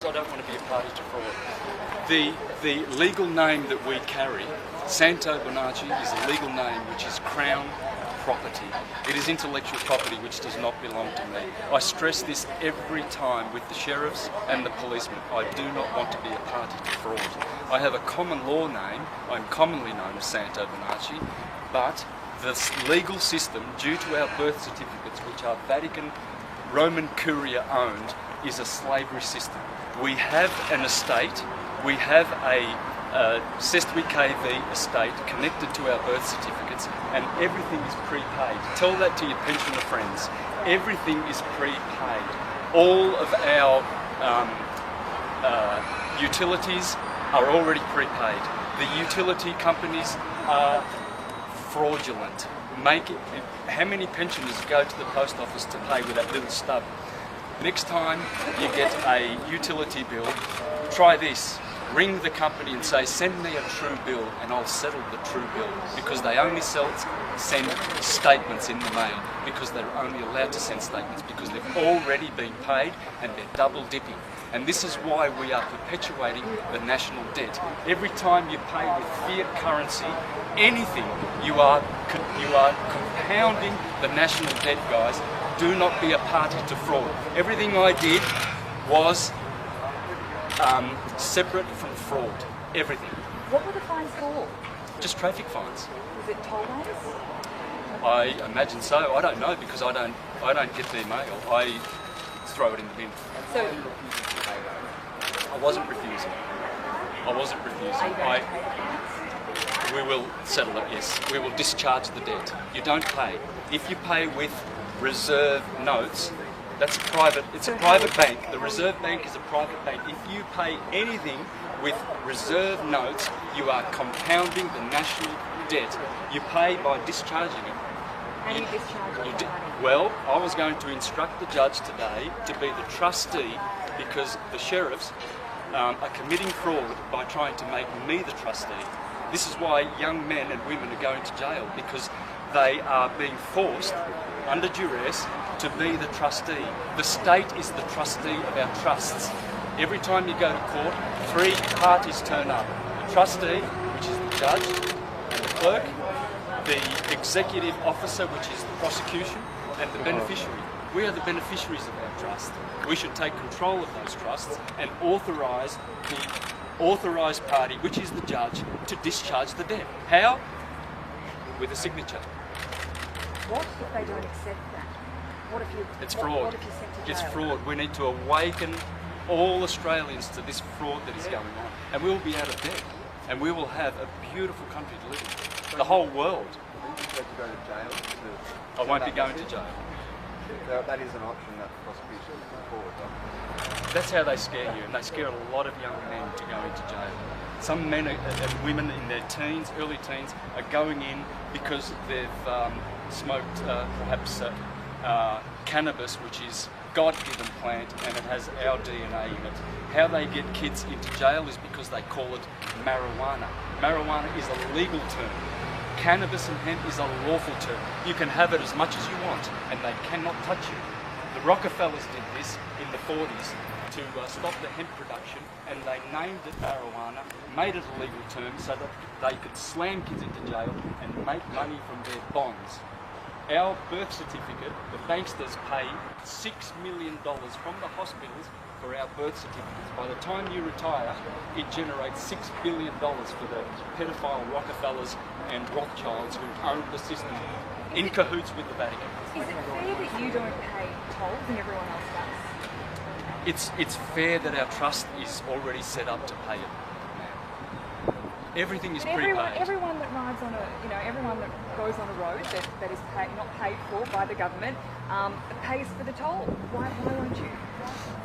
I don't want to be a party to fraud. The legal name that we carry, Santo Bonacci, is a legal name which is Crown property. It is intellectual property which does not belong to me. I stress this every time with the sheriffs and the policemen. I do not want to be a party to fraud. I have a common law name. I'm commonly known as Santo Bonacci, but the legal system, due to our birth certificates, which are Vatican Roman Curia owned, is a slavery system. We have an estate, we have a Sestwi KV estate connected to our birth certificates, and everything is prepaid. Tell that to your pensioner friends. Everything is prepaid. All of our utilities are already prepaid. The utility companies are fraudulent. How many pensioners go to the post office to pay with that little stub? Next time you get a utility bill, try this. Ring the company and say, send me a true bill and I'll settle the true bill, because they only send statements in the mail, because they're only allowed to send statements because they've already been paid and they're double dipping. And this is why we are perpetuating the national debt. Every time you pay with fiat currency, anything, you are compounding the national debt, guys. Do not be a party to fraud. Everything I did was separate from fraud. Everything. What were the fines for? Just traffic fines. Was it toll days? I imagine so. I don't know, because I don't get their mail. I throw it in the bin. So I wasn't refusing. We will settle it, yes. We will discharge the debt. You don't pay. If you pay with reserve notes, that's private. It's a private bank. The Reserve Bank is a private bank. If you pay anything with reserve notes, you are compounding the national debt. You pay by discharging it. How do you discharge it? Well, I was going to instruct the judge today to be the trustee, because the sheriffs are committing fraud by trying to make me the trustee. This is why young men and women are going to jail, because they are being forced under duress to be the trustee. The state is the trustee of our trusts. Every time you go to court, three parties turn up. The trustee, which is the judge, and the clerk, the executive officer, which is the prosecution, and the beneficiary. We are the beneficiaries of our trust. We should take control of those trusts and authorise the authorised party, which is the judge, to discharge the debt. How? With a signature. What if they don't accept that? What if you? It's fraud. What if you're sent to jail? It's fraud. We need to awaken all Australians to this fraud that is going on, and we will be out of debt, and we will have a beautiful country to live in. The whole world. You have to go to jail. I won't be going to jail. That is an option that the prosecution is put forward. That's how they scare you, and they scare a lot of young men to go into jail. Some men and women in their teens, early teens, are going in because they've smoked perhaps cannabis, which is God-given plant, and it has our DNA in it. How they get kids into jail is because they call it marijuana. Marijuana is a legal term. Cannabis and hemp is a lawful term. You can have it as much as you want, and they cannot touch you. The Rockefellers did this in the 40s to stop the hemp production, and they named it marijuana, made it a legal term so that they could slam kids into jail and make money from their bonds. Our birth certificate, the banksters pay $6 million from the hospitals for our birth certificates. By the time you retire, it generates $6 billion for the pedophile Rockefellers and Rothschilds who own the system, in cahoots with the Vatican. Is it fair that you don't pay tolls and everyone else does? It's fair that our trust is already set up to pay it. Everything is prepaid. Everyone that rides on everyone that goes on a road that is not paid for by the government pays for the toll. Why won't you?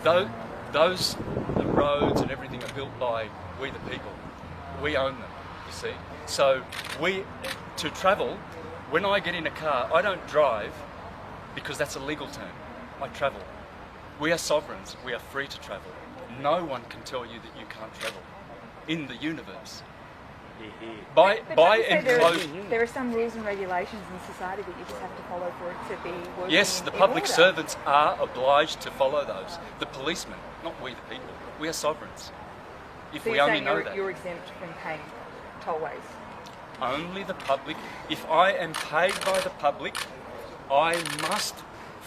The roads and everything are built by we the people. We own them, you see. So to travel, when I get in a car, I don't drive because that's a legal term. I travel. We are sovereigns. We are free to travel. No one can tell you that you can't travel in the universe. By But enclosure. there are some rules and regulations in society that you just have to follow for it to be working. Yes, the in public order. servants are obliged to follow those. The policemen, not we the people. We are sovereigns. If So we you're only saying know you're, that. you're exempt from paying tollways. Only the public. If I am paid by the public, I must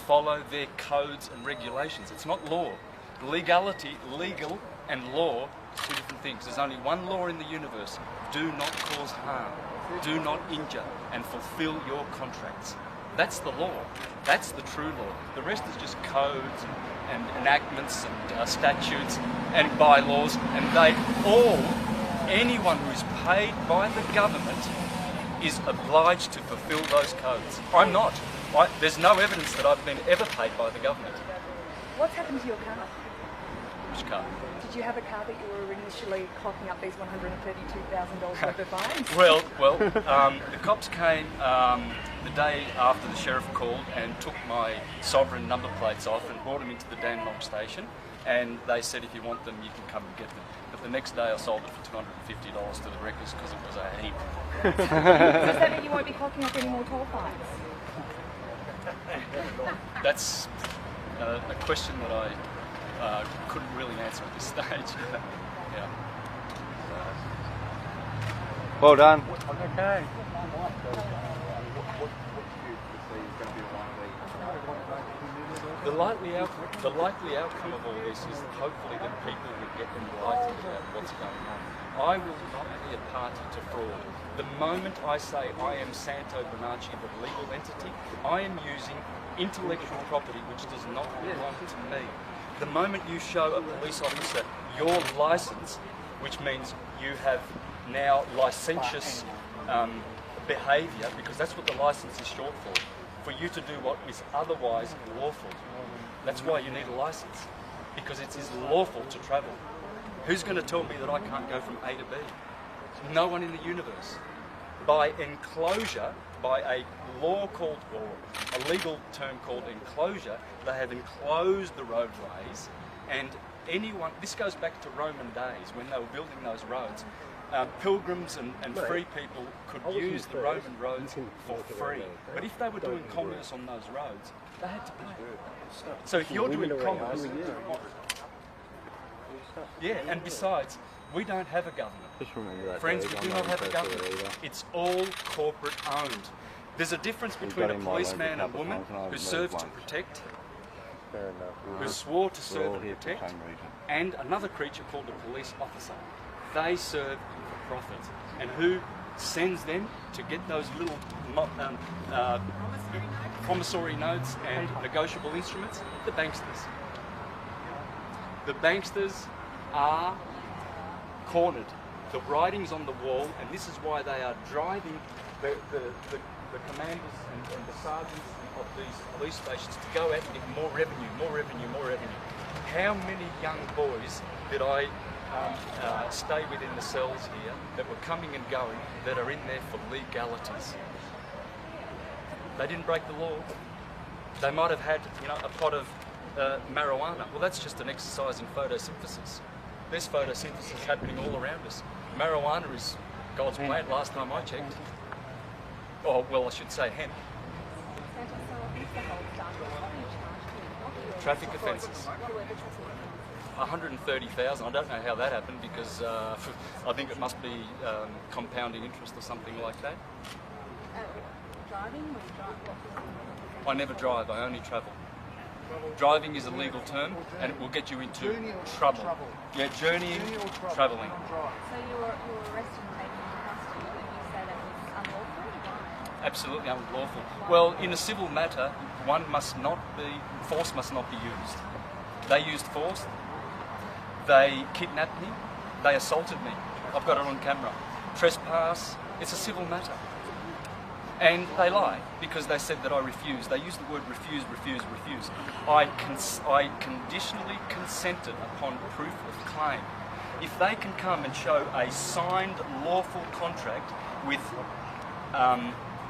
follow their codes and regulations. It's not law. Legality, legal and law, two different things. There's only one law in the universe. Do not cause harm. Do not injure and fulfill your contracts. That's the law. That's the true law. The rest is just codes and enactments and statutes and bylaws, and they all, anyone who is paid by the government is obliged to fulfill those codes. I'm not. There's no evidence that I've been ever paid by the government. What's happened to your car? Which car? Did you have a car that you were initially clocking up these $132,000 worth of fines? Well, the cops came the day after the sheriff called and took my sovereign number plates off and brought them into the Dandenong station, and they said if you want them you can come and get them. But the next day I sold it for $250 to the wreckers because it was a heap. Does that mean you won't be clocking up any more toll fines? That's a question that I couldn't really answer at this stage. Yeah. Well done. Okay. What do you foresee is going to be The likely outcome of all this is hopefully that people will get enlightened about what's going on. I will not be a party to fraud. The moment I say I am Santo Bonacci, the legal entity, I am using intellectual property which does not belong to me. The moment you show a police officer your license, which means you have now licentious behaviour, because that's what the license is short for you to do what is otherwise lawful. That's why you need a license, because it is lawful to travel. Who's going to tell me that I can't go from A to B? No one in the universe. By enclosure, by a law called, or a legal term called enclosure, they have enclosed the roadways, and anyone, this goes back to Roman days when they were building those roads. Pilgrims and free people could use the Roman roads for free. But if they were doing commerce on those roads, they had to pay. So if you're doing commerce, yeah, and besides, we don't have a government. Friends, we do not have a government. It's all corporate owned. There's a difference between a policeman and woman who serves to protect, who swore to serve and protect, and another creature called a police officer. They serve for profit. And who sends them to get those little promissory notes and negotiable instruments? The banksters. The banksters are cornered. The writing's on the wall, and this is why they are driving the commanders and the sergeants of these police stations to go out and get more revenue, more revenue, more revenue. How many young boys did I stay within the cells here that were coming and going that are in there for legalities? They didn't break the law. They might have had, a pot of marijuana. Well, that's just an exercise in photosynthesis. There's photosynthesis happening all around us. Marijuana is God's plant last time I checked. Oh, well, I should say hemp. Traffic offences. 130,000. I don't know how that happened because I think it must be compounding interest or something like that. Driving? I never drive, I only travel. Driving is a legal term and it will get you into trouble. Yeah, journeying, travelling. So you were arrested and taken into custody and you say that was unlawful? Absolutely unlawful. Well, in a civil matter, force must not be used. They used force, they kidnapped me, they assaulted me. I've got it on camera. Trespass, it's a civil matter. And they lie because they said that I refused. They used the word refuse, refuse, refuse. I conditionally consented upon proof of claim. If they can come and show a signed lawful contract with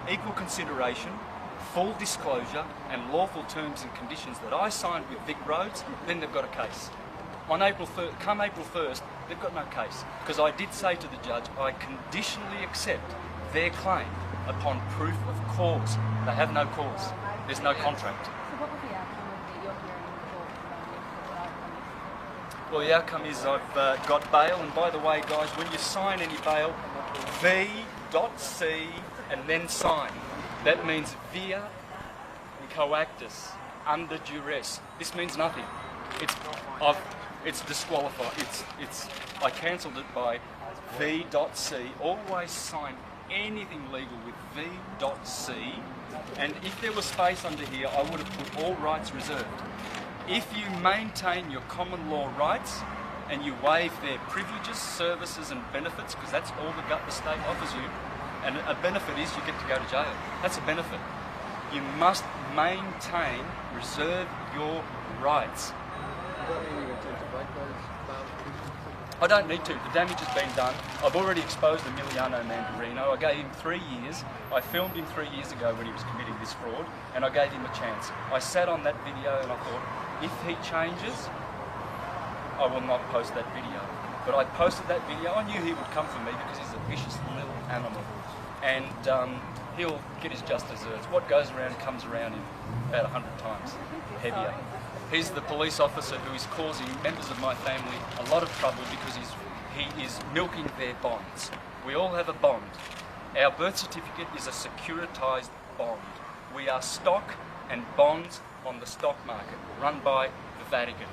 equal consideration, full disclosure and lawful terms and conditions that I signed with Vic Roads, then they've got a case. On come April 1st, they've got no case. Because I did say to the judge, I conditionally accept their claim upon proof of cause. They have no cause. There's no contract. So what was the outcome of your hearing in court? Well, the outcome is I've got bail, and by the way, guys, when you sign any bail, v.c and then sign. That means via coactus, under duress. This means nothing. It's disqualified. I cancelled it by v.c. Always sign anything legal with v.c. And if there was space under here, I would have put all rights reserved. If you maintain your common law rights and you waive their privileges, services and benefits, because that's all the state offers you, and a benefit is you get to go to jail. That's a benefit. You must maintain, reserve your rights. I don't need to. The damage has been done. I've already exposed Emiliano Mandarino. I gave him 3 years. I filmed him 3 years ago when he was committing this fraud, and I gave him a chance. I sat on that video and I thought, if he changes, I will not post that video. But I posted that video. I knew he would come for me because he's a vicious little animal. And he'll get his just desserts. What goes around comes around in about 100 times heavier. He's the police officer who is causing members of my family a lot of trouble because he is milking their bonds. We all have a bond. Our birth certificate is a securitized bond. We are stock and bonds on the stock market, run by the Vatican.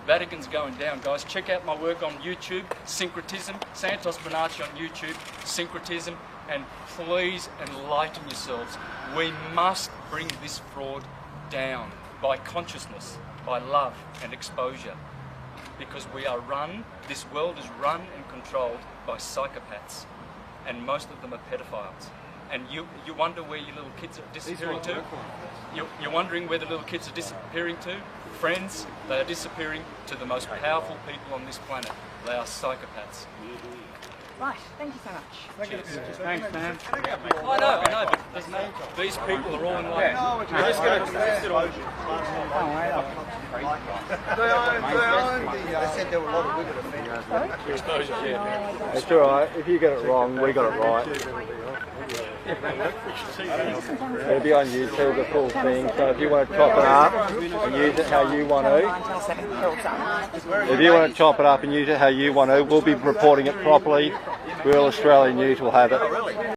Vatican's going down, guys. Check out my work on YouTube, Syncretism, Santos Bonacci on YouTube, Syncretism, and please enlighten yourselves. We must bring this fraud down by consciousness, by love and exposure, because we are run, this world is run and controlled by psychopaths, and most of them are pedophiles. And you wonder where your little kids are disappearing to? You're wondering where the little kids are disappearing to? Friends, they are disappearing to the most powerful people on this planet. They are psychopaths. Right, thank you so much. Thanks, man. I know, but these people are all in line. They said there were a lot of women offenders. Exposure, yeah. It's all right. If you get it wrong, we got it right. It'll be on YouTube, the full thing. So if you want to chop it up and use it how you want to, we'll be reporting it properly. Real Australian News will have it.